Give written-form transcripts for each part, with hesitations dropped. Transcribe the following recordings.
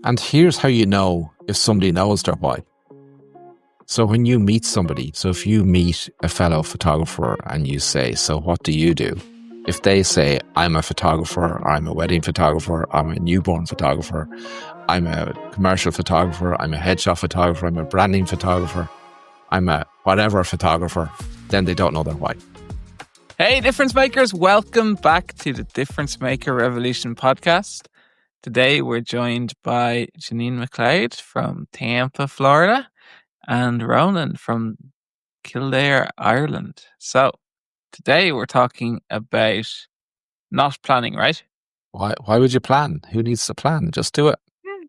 And here's how you know if somebody knows their why. So when you meet somebody, so if you meet a fellow photographer and you say, so what do you do? If they say, I'm a photographer, I'm a wedding photographer, I'm a newborn photographer, I'm a commercial photographer, I'm a headshot photographer, I'm a branding photographer, I'm a whatever photographer, then they don't know their why. Hey, Difference Makers, welcome back to the Difference Maker Revolution podcast. Today we're joined by Jeanine McLeod from Tampa, Florida, and Ronan from Kildare, Ireland. So today we're talking about not planning, right? Why would you plan? Who needs to plan? Just do it.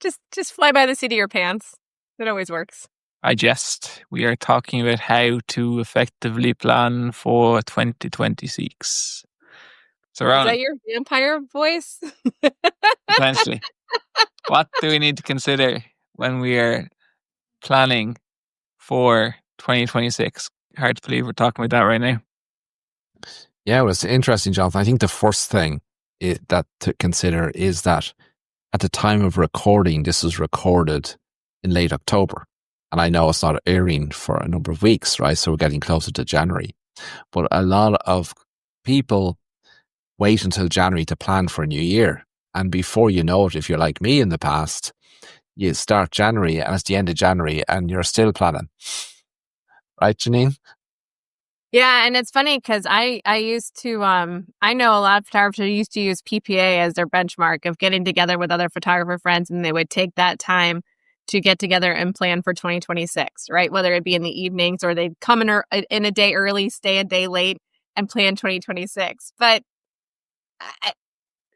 Just fly by the seat of your pants. It always works. We are talking about how to effectively plan for 2026. So Ronan, is that your vampire voice? Essentially. What do we need to consider when we are planning for 2026? Hard to believe we're talking about that right now. Yeah, well, it's interesting, Jonathan. I think the first thing that to consider is that at the time of recording, this was recorded in late October. And I know it's not airing for a number of weeks, right? So we're getting closer to January. But a lot of people wait until January to plan for a new year. And before you know it, if you're like me in the past, you start January and it's the end of January and you're still planning. Right, Jeanine? Yeah, and it's funny because I used to, I know a lot of photographers used to use PPA as their benchmark of getting together with other photographer friends, and they would take that time to get together and plan for 2026, right? Whether it be in the evenings or they'd come in a day early, stay a day late, and plan 2026. But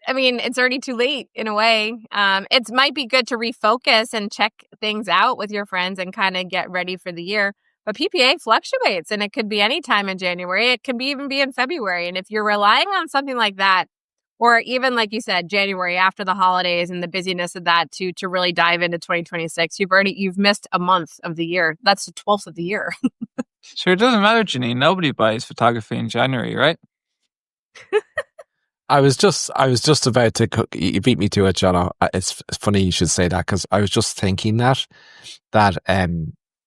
I mean, it's already too late in a way. It might be good to refocus and check things out with your friends and kind of get ready for the year. But PPA fluctuates, and it could be any time in January. It can even be in February. And if you're relying on something like that, or even like you said, January after the holidays and the busyness of that to really dive into 2026, you've missed a month of the year. That's the 12th of the year. Sure, it doesn't matter, Jeanine. Nobody buys photography in January, right? I was just about to cook. You beat me to it, John. It's funny you should say that because I was just thinking that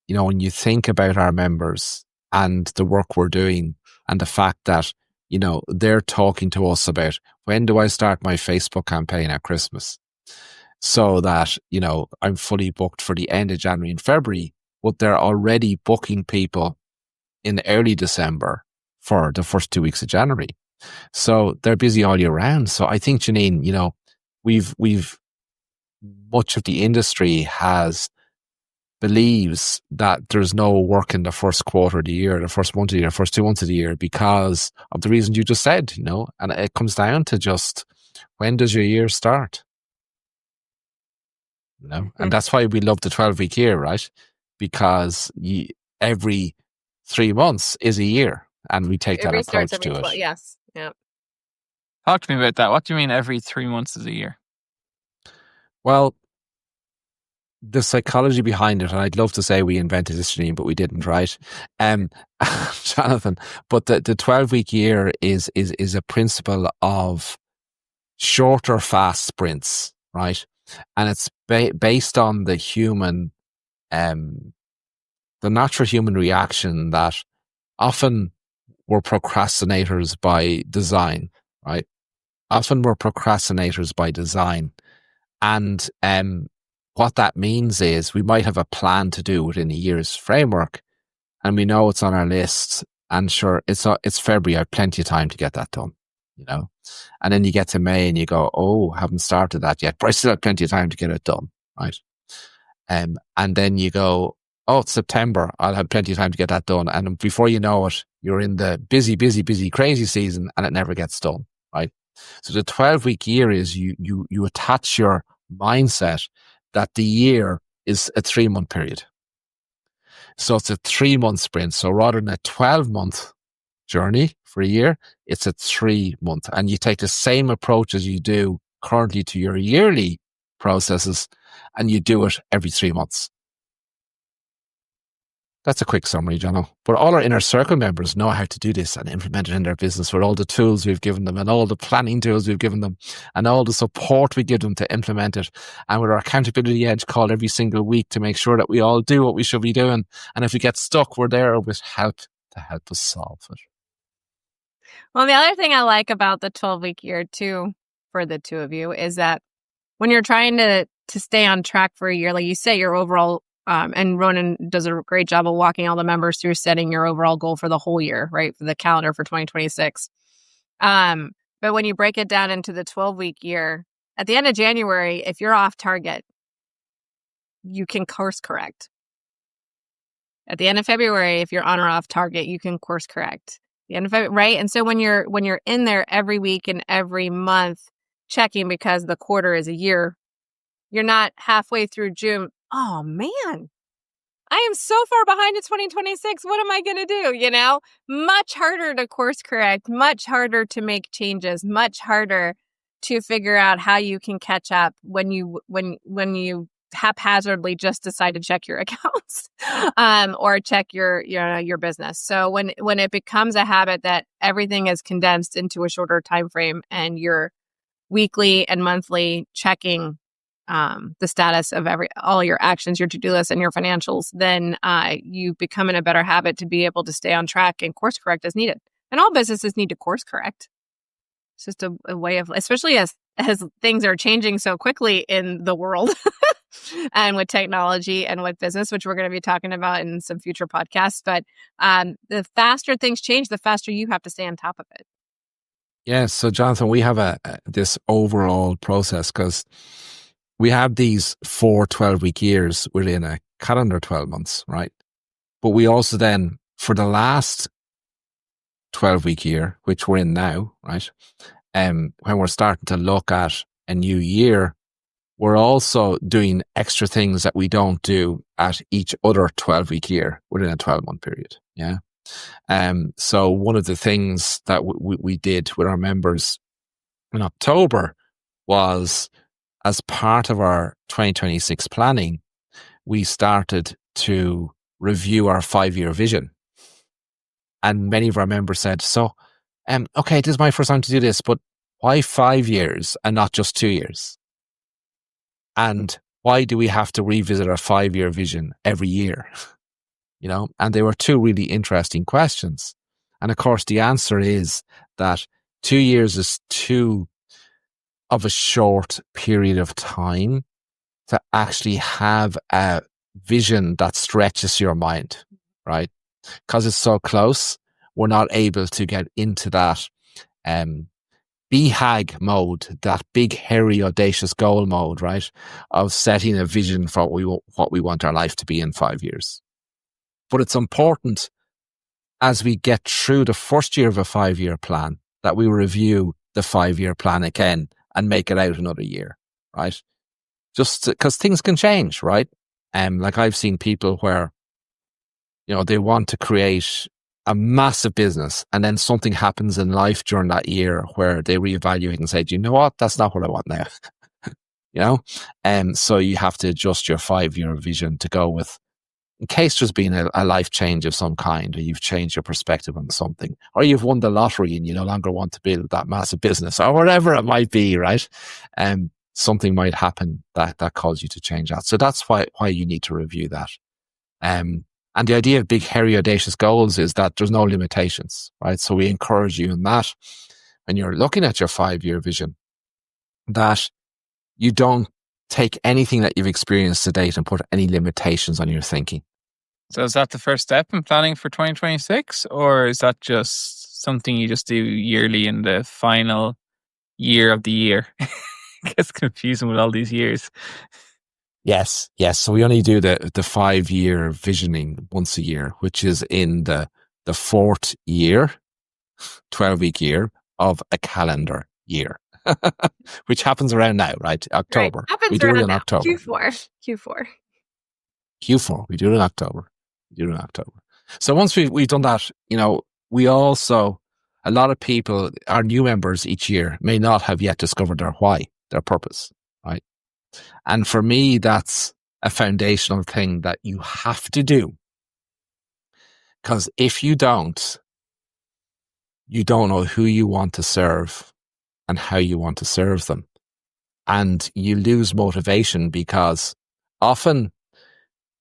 you know, when you think about our members and the work we're doing and the fact that, you know, they're talking to us about when do I start my Facebook campaign at Christmas so that, you know, I'm fully booked for the end of January and February, but they're already booking people in early December for the first 2 weeks of January. So they're busy all year round. So I think, Jeanine, you know, we've much of the industry believes that there's no work in the first quarter of the year, the first month of the year, first 2 months of the year because of the reasons you just said, you know, and it comes down to just when does your year start? You know, mm-hmm. And that's why we love the 12-week year, right? Because every 3 months is a year and we take that approach to it. Yes. Yeah. Talk to me about that. What do you mean every 3 months is a year? Well, the psychology behind it, and I'd love to say we invented this, Jeanine, but we didn't, right? Jonathan, but the 12-week year is a principle of shorter, fast sprints, right? And it's based on the human, the natural human reaction that often we're procrastinators by design, right? Often we're procrastinators by design. And what that means is we might have a plan to do within a year's framework and we know it's on our list and sure, it's February, I have plenty of time to get that done, you know? And then you get to May and you go, oh, haven't started that yet, but I still have plenty of time to get it done, right? And then you go, oh, it's September, I'll have plenty of time to get that done. And before you know it, you're in the busy, crazy season and it never gets done, right? So the 12-week year is you attach your mindset that the year is a 3-month period. So it's a 3-month sprint. So rather than a 12-month journey for a year, it's a 3-month. And you take the same approach as you do currently to your yearly processes and you do it every 3 months. That's a quick summary, Jono. But all our inner circle members know how to do this and implement it in their business with all the tools we've given them and all the planning tools we've given them and all the support we give them to implement it. And with our accountability edge call every single week to make sure that we all do what we should be doing. And if we get stuck, we're there with help to help us solve it. Well, the other thing I like about the 12-week year too, for the two of you, is that when you're trying to stay on track for a year, like you say, your overall and Ronan does a great job of walking all the members through setting your overall goal for the whole year, right? For the calendar for 2026. But when you break it down into the 12-week year, at the end of January, if you're off target, you can course correct. At the end of February, if you're on or off target, you can course correct. The end of February, right? And so when you're in there every week and every month checking, because the quarter is a year, you're not halfway through June. Oh man, I am so far behind in 2026. What am I going to do? Much harder to course correct, much harder to make changes, much harder to figure out how you can catch up when you haphazardly just decide to check your accounts or check your business. So when it becomes a habit that everything is condensed into a shorter time frame and you're weekly and monthly checking the status of all your actions, your to-do list, and your financials, then you become in a better habit to be able to stay on track and course correct as needed. And all businesses need to course correct. It's just a way of, especially as things are changing so quickly in the world and with technology and with business, which we're going to be talking about in some future podcasts. But the faster things change, the faster you have to stay on top of it. Yes. So, Jonathan, we have this overall process because we have these 4 12-week years within a calendar 12 months, right? But we also then, for the last 12-week year, which we're in now, right? When we're starting to look at a new year, we're also doing extra things that we don't do at each other 12-week year within a 12-month period. Yeah. So one of the things that we did with our members in October was, as part of our 2026 planning, we started to review our 5-year vision. And many of our members said, so, okay, this is my first time to do this, but why 5 years and not just 2 years? And why do we have to revisit our 5-year vision every year? And they were two really interesting questions. And of course, the answer is that 2 years is too of a short period of time to actually have a vision that stretches your mind, right? Because it's so close, we're not able to get into that BHAG mode, that big, hairy, audacious goal mode, right? Of setting a vision for what we want our life to be in 5 years. But it's important, as we get through the first year of a 5-year plan, that we review the 5-year plan again and make it out another year, right? Just because things can change, right? Like I've seen people where, they want to create a massive business and then something happens in life during that year where they reevaluate and say, do you know what? That's not what I want now. So you have to adjust your 5-year vision to go with, in case there's been a life change of some kind, or you've changed your perspective on something, or you've won the lottery and you no longer want to build that massive business, or whatever it might be, right? Something might happen that causes you to change that. So that's why you need to review that. And the idea of big, hairy, audacious goals is that there's no limitations, right? So we encourage you in that, when you're looking at your 5-year vision, that you don't take anything that you've experienced to date and put any limitations on your thinking. So is that the first step in planning for 2026, or is that just something you just do yearly in the final year of the year? It gets confusing with all these years. Yes. So we only do the 5-year visioning once a year, which is in the 4th year, 12-week year of a calendar year, which happens around now, right? October. Right. We do it in October. Q4. We do it in October. So once we've done that, we also, a lot of people, our new members each year, may not have yet discovered their why, their purpose, right? And for me, that's a foundational thing that you have to do Because if you don't know who you want to serve and how you want to serve them. And you lose motivation because often,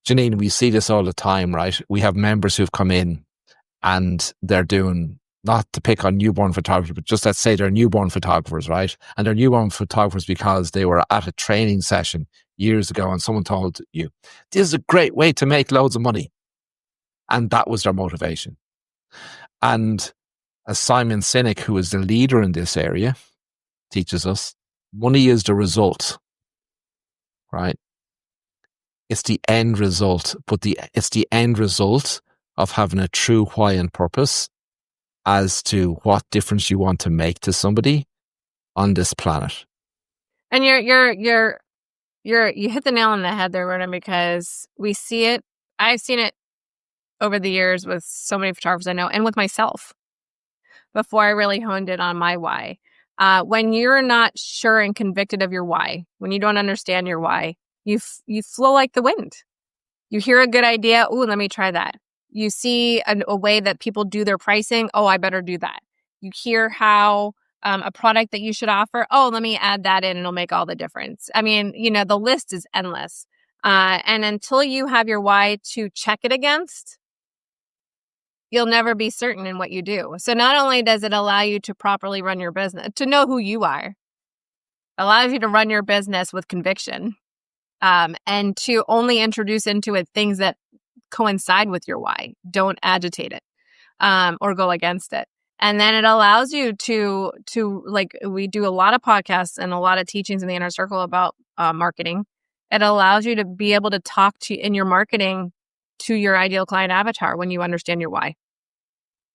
Jeanine, we see this all the time, right? We have members who've come in and they're doing, not to pick on newborn photographers, but just let's say they're newborn photographers, right? And they're newborn photographers because they were at a training session years ago and someone told you, this is a great way to make loads of money. And that was their motivation. And as Simon Sinek, who is the leader in this area, teaches us, money is the result, right? It's the end result, but it's the end result of having a true why and purpose as to what difference you want to make to somebody on this planet. And you hit the nail on the head there, Ronan, because we see it. I've seen it over the years with so many photographers I know and with myself before I really honed in on my why. When you're not sure and convicted of your why, when you don't understand your why, you flow like the wind. You hear a good idea. Ooh, let me try that. You see a way that people do their pricing. Oh, I better do that. You hear how a product that you should offer. Oh, let me add that in and it'll make all the difference. I mean, the list is endless. And until you have your why to check it against, you'll never be certain in what you do. So not only does it allow you to properly run your business, to know who you are, allows you to run your business with conviction, and to only introduce into it things that coincide with your why. Don't agitate it or go against it. And then it allows you to like, we do a lot of podcasts and a lot of teachings in the inner circle about marketing. It allows you to be able to talk to in your marketing to your ideal client avatar when you understand your why.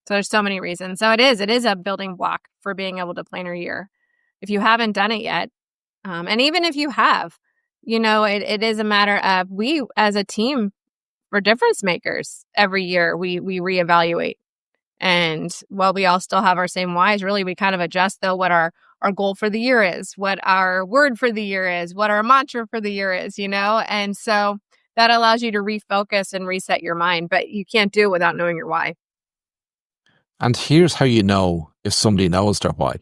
So there's so many reasons. So it is a building block for being able to plan your year. If you haven't done it yet, and even if you have, it is a matter of, we as a team, we're difference makers. Every year we reevaluate. And while we all still have our same whys, really we kind of adjust though what our goal for the year is, what our word for the year is, what our mantra for the year is, and so that allows you to refocus and reset your mind, but you can't do it without knowing your why. And here's how you know if somebody knows their why.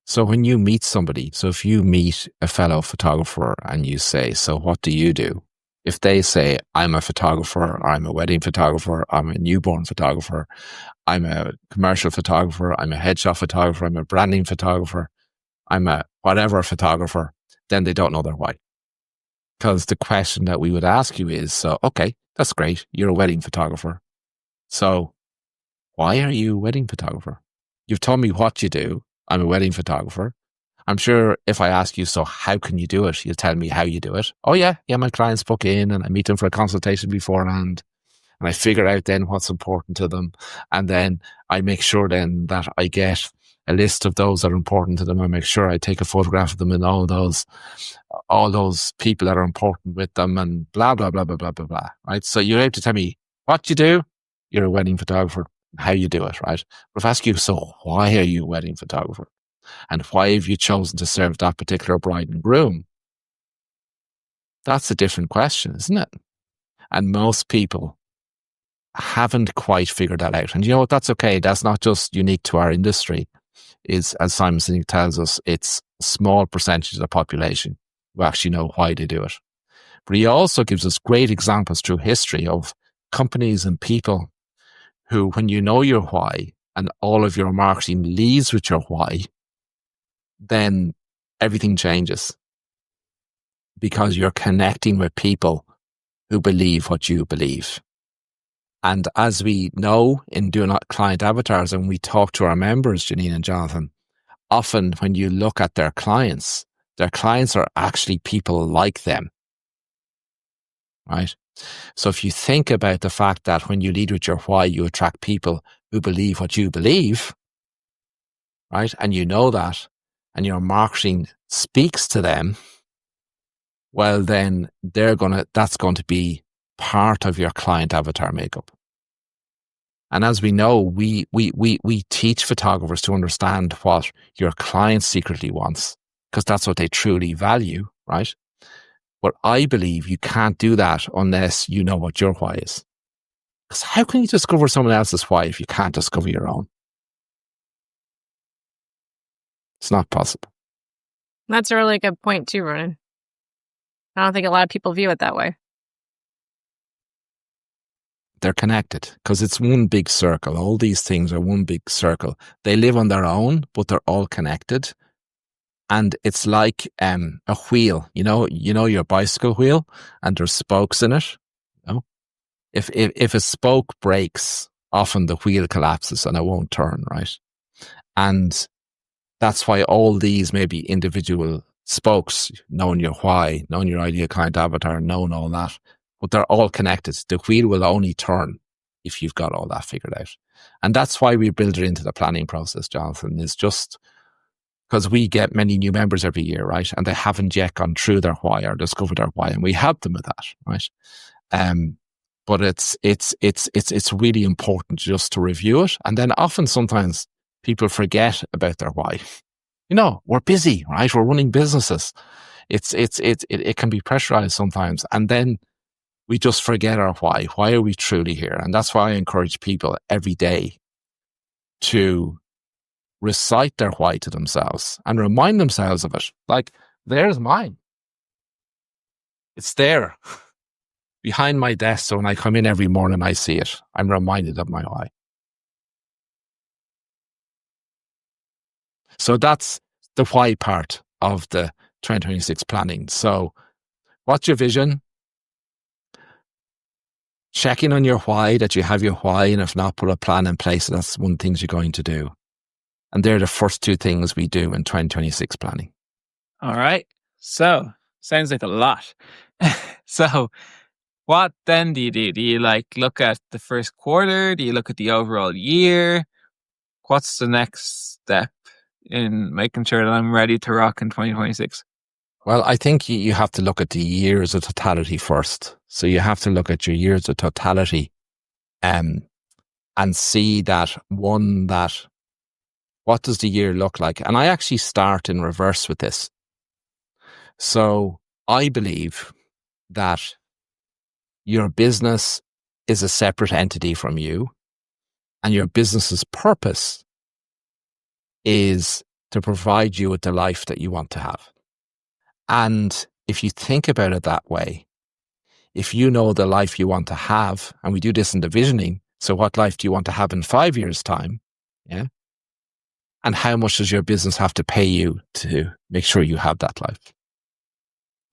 So when you meet somebody, so if you meet a fellow photographer and you say, so what do you do? If they say, I'm a photographer, or I'm a wedding photographer, I'm a newborn photographer, I'm a commercial photographer, I'm a headshot photographer, I'm a branding photographer, I'm a whatever photographer, then they don't know their why. Because the question that we would ask you is, so, okay, that's great. You're a wedding photographer. So why are you a wedding photographer? You've told me what you do. I'm a wedding photographer. I'm sure if I ask you, so how can you do it? You'll tell me how you do it. Oh yeah, my clients book in and I meet them for a consultation beforehand. And I figure out then what's important to them. And then I make sure then that I get a list of those that are important to them. I make sure I take a photograph of them and all those people that are important with them and blah, blah, blah, blah, blah, blah, blah. Right. So you're able to tell me what you do. You're a wedding photographer, how you do it. Right. But if I ask you, so why are you a wedding photographer? And why have you chosen to serve that particular bride and groom? That's a different question, isn't it? And most people haven't quite figured that out. And you know what? That's okay. That's not just unique to our industry. Is, as Simon Sinek tells us, it's a small percentage of the population who actually know why they do it. But he also gives us great examples through history of companies and people who, when you know your why and all of your marketing leads with your why, then everything changes because you're connecting with people who believe what you believe. And as we know in doing client avatars and we talk to our members, Jeanine and Jonathan, often when you look at their clients are actually people like them, right? So if you think about the fact that when you lead with your why, you attract people who believe what you believe, right? And you know that, and your marketing speaks to them, well, then that's going to be part of your client avatar makeup. And as we know, we teach photographers to understand what your client secretly wants, because that's what they truly value, right? But I believe you can't do that unless you know what your why is. Because how can you discover someone else's why if you can't discover your own? It's not possible. That's a really good point too, Ronan. I don't think a lot of people view it that way. They're connected because it's one big circle. All these things are one big circle. They live on their own, but they're all connected. And it's like a wheel, you know your bicycle wheel, and there's spokes in it. You know? If a spoke breaks, often the wheel collapses and it won't turn, right? And that's why all these may be individual spokes, knowing your why, knowing your ideal client avatar, knowing all that, but they're all connected. The wheel will only turn if you've got all that figured out. And that's why we build it into the planning process, Jonathan, is just because we get many new members every year, right? And they haven't yet gone through their why or discovered their why, and we help them with that, right? But it's really important just to review it. And then often sometimes people forget about their why. We're busy, right? We're running businesses. It can be pressurized sometimes. And then we just forget our why. Why are we truly here? And that's why I encourage people every day to recite their why to themselves and remind themselves of it. Like, there's mine. It's there behind my desk. So when I come in every morning, I see it. I'm reminded of my why. So that's the why part of the 2026 planning. So what's your vision? Checking on your why, that you have your why, and if not, put a plan in place. That's one of the things you're going to do. And they're the first two things we do in 2026 planning. All right. So, sounds like a lot. So, what then do you do? Do you look at the first quarter? Do you look at the overall year? What's the next step in making sure that I'm ready to rock in 2026? Well, I think you have to look at the years of totality first. So you have to look at your years of totality and see that what does the year look like? And I actually start in reverse with this. So I believe that your business is a separate entity from you, and your business's purpose is to provide you with the life that you want to have. And if you think about it that way, if you know the life you want to have, and we do this in the visioning, so what life do you want to have in 5 years' time? Yeah. And how much does your business have to pay you to make sure you have that life?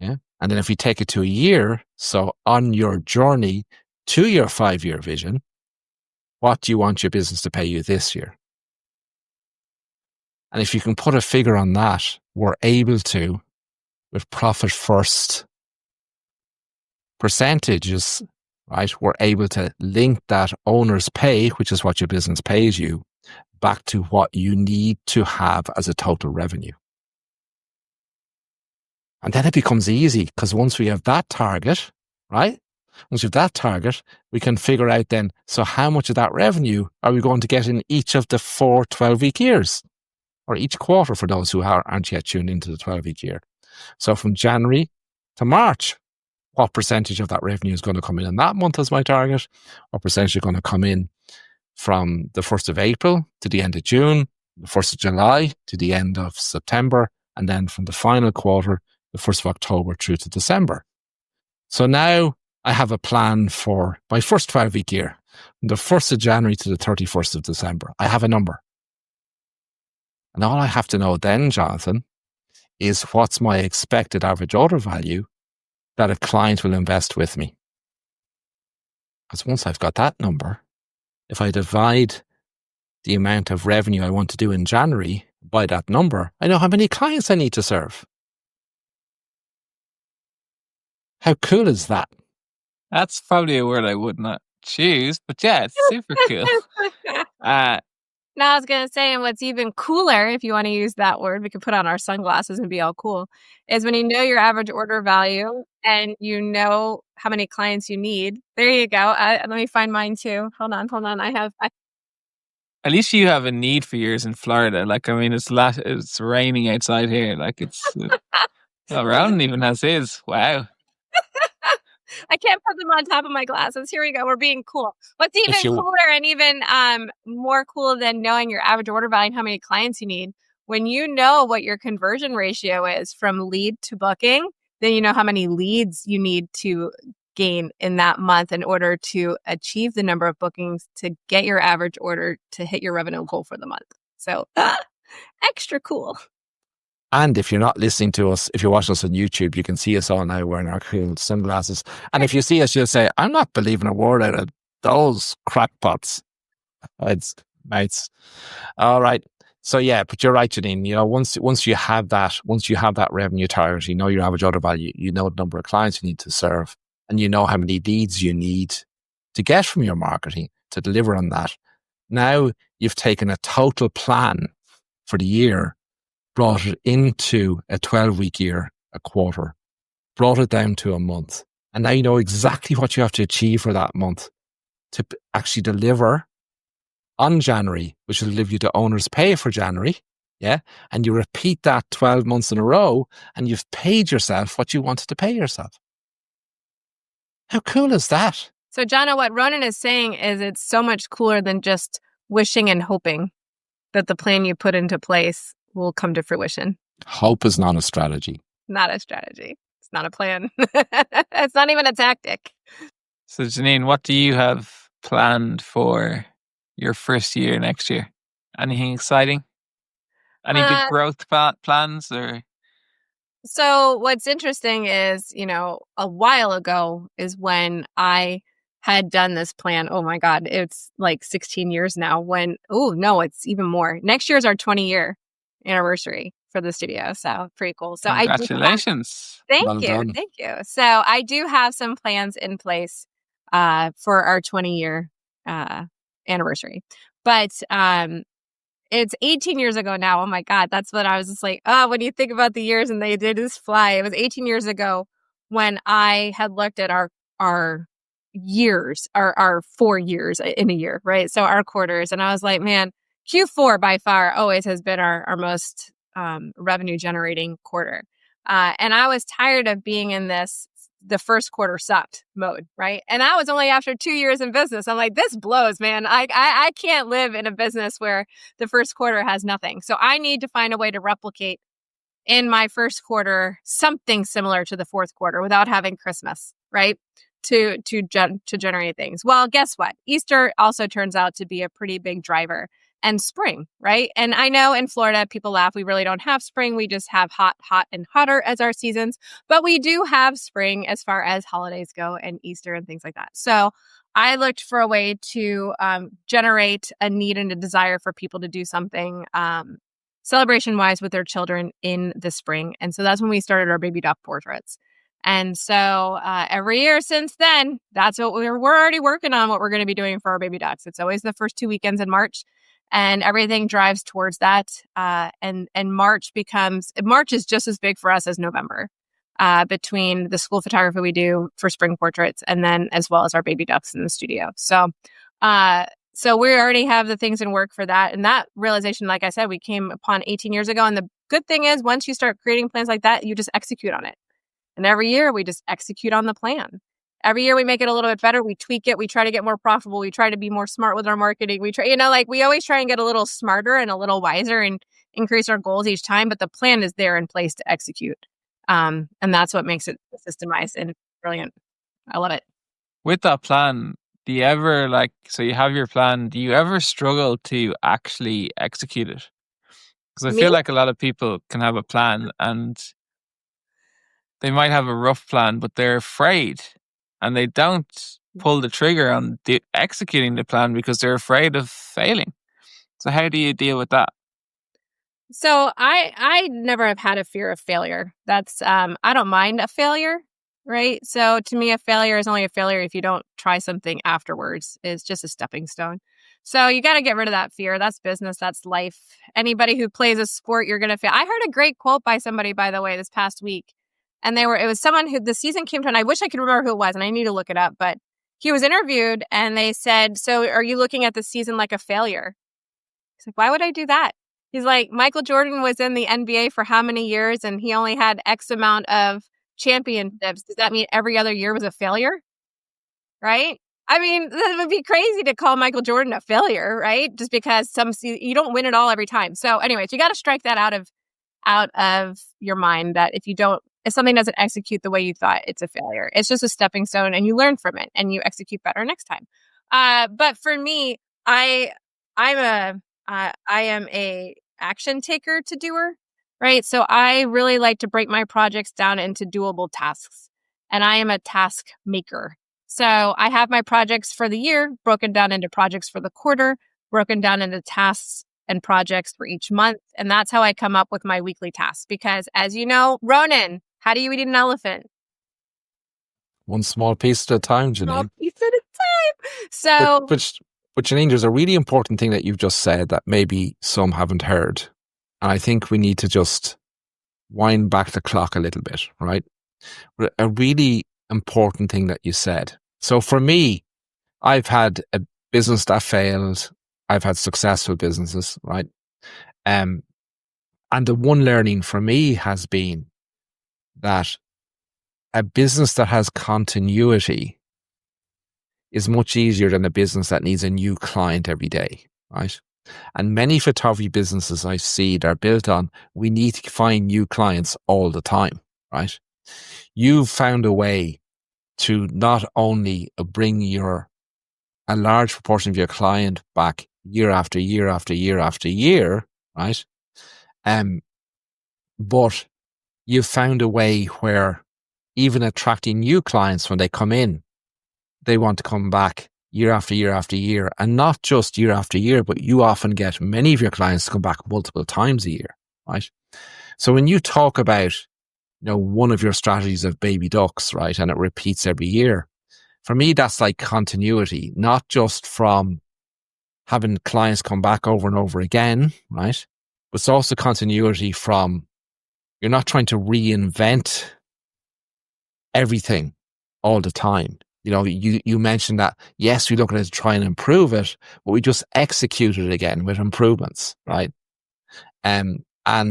Yeah. And then if we take it to a year, so on your journey to your 5-year vision, what do you want your business to pay you this year? And if you can put a figure on that, we're able to, with profit first percentages, right? We're able to link that owner's pay, which is what your business pays you, back to what you need to have as a total revenue. And then it becomes easy, because once we have that target, right? Once we have that target, we can figure out then, so how much of that revenue are we going to get in each of the 4 12-week years? Or each quarter for those who aren't yet tuned into the 12-week year. So from January to March, what percentage of that revenue is going to come in that month as my target? What percentage is going to come in from the 1st of April to the end of June, the 1st of July to the end of September, and then from the final quarter, the 1st of October through to December. So now I have a plan for my first 12-week year, from the 1st of January to the 31st of December. I have a number. And all I have to know then, Jonathan, is what's my expected average order value that a client will invest with me. Because once I've got that number, if I divide the amount of revenue I want to do in January by that number, I know how many clients I need to serve. How cool is that? That's probably a word I would not choose, but yeah, it's super cool. No, I was going to say, and what's even cooler, if you want to use that word, we could put on our sunglasses and be all cool, is when you know your average order value and you know how many clients you need. There you go. Let me find mine too. Hold on. At least you have a need for yours in Florida. It's raining outside here. Ronan even has his. Wow. I can't put them on top of my glasses. Here we go. We're being cool. What's even cooler and even more cool than knowing your average order value and how many clients you need, when you know what your conversion ratio is from lead to booking, then you know how many leads you need to gain in that month in order to achieve the number of bookings to get your average order to hit your revenue goal for the month. So extra cool. And if you're not listening to us, if you're watching us on YouTube, you can see us all now wearing our cool sunglasses. And if you see us, you'll say, I'm not believing a word out of those crackpots. It's mates. All right. So yeah, but you're right, Jeanine. You know, once you have that revenue target, you know your average order value, you know the number of clients you need to serve, and you know how many leads you need to get from your marketing to deliver on that. Now you've taken a total plan for the year, brought it into a 12-week year, a quarter, brought it down to a month. And now you know exactly what you have to achieve for that month to actually deliver on January, which will give you the owner's pay for January. Yeah. And you repeat that 12 months in a row and you've paid yourself what you wanted to pay yourself. How cool is that? So, Jana, what Ronan is saying is it's so much cooler than just wishing and hoping that the plan you put into place will come to fruition. Hope is not a strategy. Not a strategy. It's not a plan. It's not even a tactic. So, Jeanine, what do you have planned for your first year next year? Anything exciting? Any big growth plans or? So what's interesting is, a while ago is when I had done this plan. Oh my God, it's like 16 years now no, it's even more. Next year is our 20-year anniversary for the studio. So pretty cool. So congratulations. Thank you. So I do have some plans in place for our 20-year anniversary. But it's 18 years ago now. Oh my God. That's when I was just like, when you think about the years and they did just fly. It was 18 years ago when I had looked at our years, our 4 years in a year, right? So our quarters. And I was like, man, Q4 by far always has been our most revenue generating quarter. And I was tired of being in the first quarter sucked mode, right? And I was only after 2 years in business. I'm like, this blows, man. I can't live in a business where the first quarter has nothing. So I need to find a way to replicate in my first quarter something similar to the fourth quarter without having Christmas, right? To generate things. Well, guess what? Easter also turns out to be a pretty big driver. And spring, right? And I know in Florida, people laugh. We really don't have spring. We just have hot, and hotter as our seasons. But we do have spring as far as holidays go and Easter and things like that. So I looked for a way to generate a need and a desire for people to do something celebration-wise with their children in the spring. And so that's when we started our baby duck portraits. And so every year since then, that's what we're already working on, what we're going to be doing for our baby ducks. It's always the first 2 weekends in March. And everything drives towards that. And March is just as big for us as November, between the school photography we do for spring portraits and then as well as our baby ducks in the studio. So we already have the things in work for that. And that realization, like I said, we came upon 18 years ago. And the good thing is once you start creating plans like that, you just execute on it. And every year we just execute on the plan. Every year we make it a little bit better. We tweak it. We try to get more profitable. We try to be more smart with our marketing. We try, we always try and get a little smarter and a little wiser and increase our goals each time. But the plan is there in place to execute. And that's what makes it systemized and brilliant. I love it. With that plan, do you ever so you have your plan, do you ever struggle to actually execute it? Because I feel like a lot of people can have a plan and they might have a rough plan, but they're afraid. And they don't pull the trigger on executing the plan because they're afraid of failing. So how do you deal with that? So I never have had a fear of failure. That's I don't mind a failure, right? So to me, a failure is only a failure if you don't try something afterwards. It's just a stepping stone. So you got to get rid of that fear. That's business. That's life. Anybody who plays a sport, you're going to fail. I heard a great quote by somebody, by the way, this past week. And it was someone who the season came to, and I wish I could remember who it was, and I need to look it up, but he was interviewed and they said, so are you looking at the season like a failure? He's like, why would I do that? He's like, Michael Jordan was in the NBA for how many years and he only had X amount of championships, does that mean every other year was a failure? Right? I mean, that would be crazy to call Michael Jordan a failure, right? Just because you don't win it all every time. So anyways, you got to strike that out of your mind that if something doesn't execute the way you thought, it's a failure. It's just a stepping stone and you learn from it and you execute better next time. But for me, I am a action taker to doer, right? So I really like to break my projects down into doable tasks, and I am a task maker. So I have my projects for the year broken down into projects for the quarter, broken down into tasks and projects for each month. And that's how I come up with my weekly tasks. Because as you know, Ronan, how do you eat an elephant? One small piece at a time, Small Jeanine. piece at a time. So, But Jeanine, there's a really important thing that you've just said that maybe some haven't heard. And I think we need to just wind back the clock a little bit, right? A really important thing that you said. So for me, I've had a business that failed. I've had successful businesses, right? And the one learning for me has been that a business that has continuity is much easier than a business that needs a new client every day, right? And many photography businesses I see, they're built on, we need to find new clients all the time, right? You've found a way to not only bring a large proportion of your client back year after year after year after year, right? But you've found a way where even attracting new clients when they come in, they want to come back year after year after year, and not just year after year, but you often get many of your clients to come back multiple times a year, right? So when you talk about, one of your strategies of baby ducks, right, and it repeats every year, for me, that's like continuity, not just from having clients come back over and over again, right? But it's also continuity from, you're not trying to reinvent everything all the time. You mentioned that, yes, we look at it to try and improve it, but we just execute it again with improvements, right? And I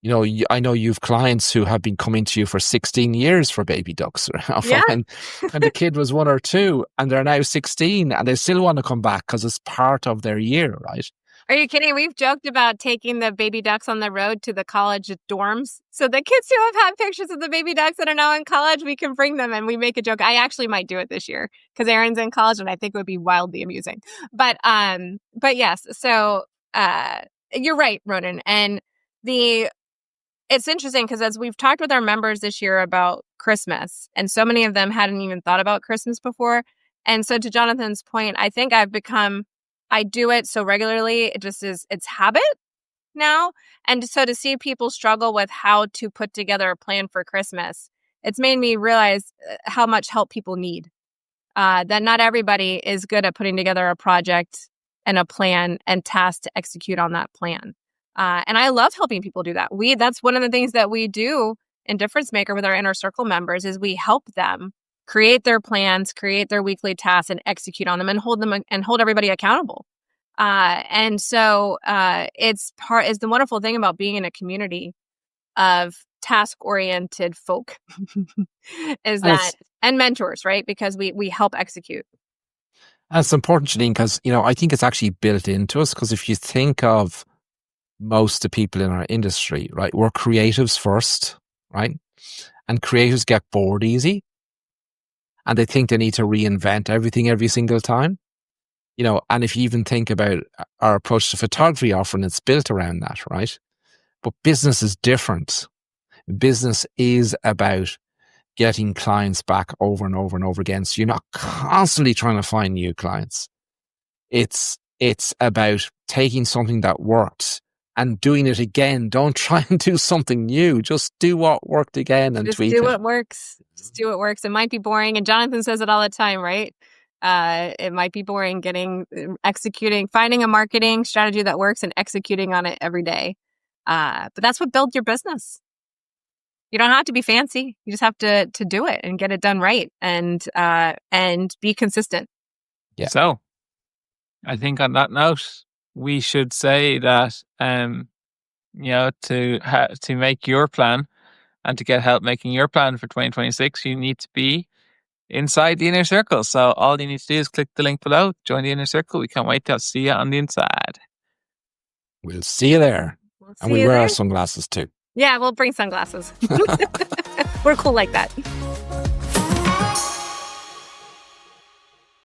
know you've clients who have been coming to you for 16 years for baby ducks, yeah. when the kid was 1 or 2, and they're now 16, and they still want to come back because it's part of their year, right? Are you kidding? We've joked about taking the baby ducks on the road to the college dorms. So the kids who have had pictures of the baby ducks that are now in college, we can bring them and we make a joke. I actually might do it this year because Aaron's in college and I think it would be wildly amusing. But yes, so you're right, Ronan. And it's interesting because as we've talked with our members this year about Christmas, and so many of them hadn't even thought about Christmas before. And so to Jonathan's point, I think I do it so regularly, it's habit now. And so to see people struggle with how to put together a plan for Christmas, it's made me realize how much help people need. That not everybody is good at putting together a project and a plan and tasks to execute on that plan. And I love helping people do that. That's one of the things that we do in Difference Maker with our inner circle members is we help them create their plans, create their weekly tasks, and execute on them and hold everybody accountable. And so it's the wonderful thing about being in a community of task-oriented folk is that, and mentors, right? Because we help execute. That's important, Jeanine, because I think it's actually built into us. Because if you think of most of the people in our industry, right, we're creatives first, right? And creatives get bored easy. And they think they need to reinvent everything every single time. And if you even think about our approach to photography offering, it's built around that, right? But business is different. Business is about getting clients back over and over and over again. So you're not constantly trying to find new clients. It's about taking something that works and doing it again. Don't try and do something new. Just do what worked again and tweak it. Just do what works. Just do what works. It might be boring. And Jonathan says it all the time, right? It might be boring executing, finding a marketing strategy that works and executing on it every day. But that's what builds your business. You don't have to be fancy. You just have to do it and get it done right and be consistent. Yeah. So I think on that note, we should say that, to make your plan And to get help making your plan for 2026, you need to be inside the inner circle. So all you need to do is click the link below, join the inner circle. We can't wait to see you on the inside. We'll see you there. And we'll wear our sunglasses too. Yeah, we'll bring sunglasses. We're cool like that.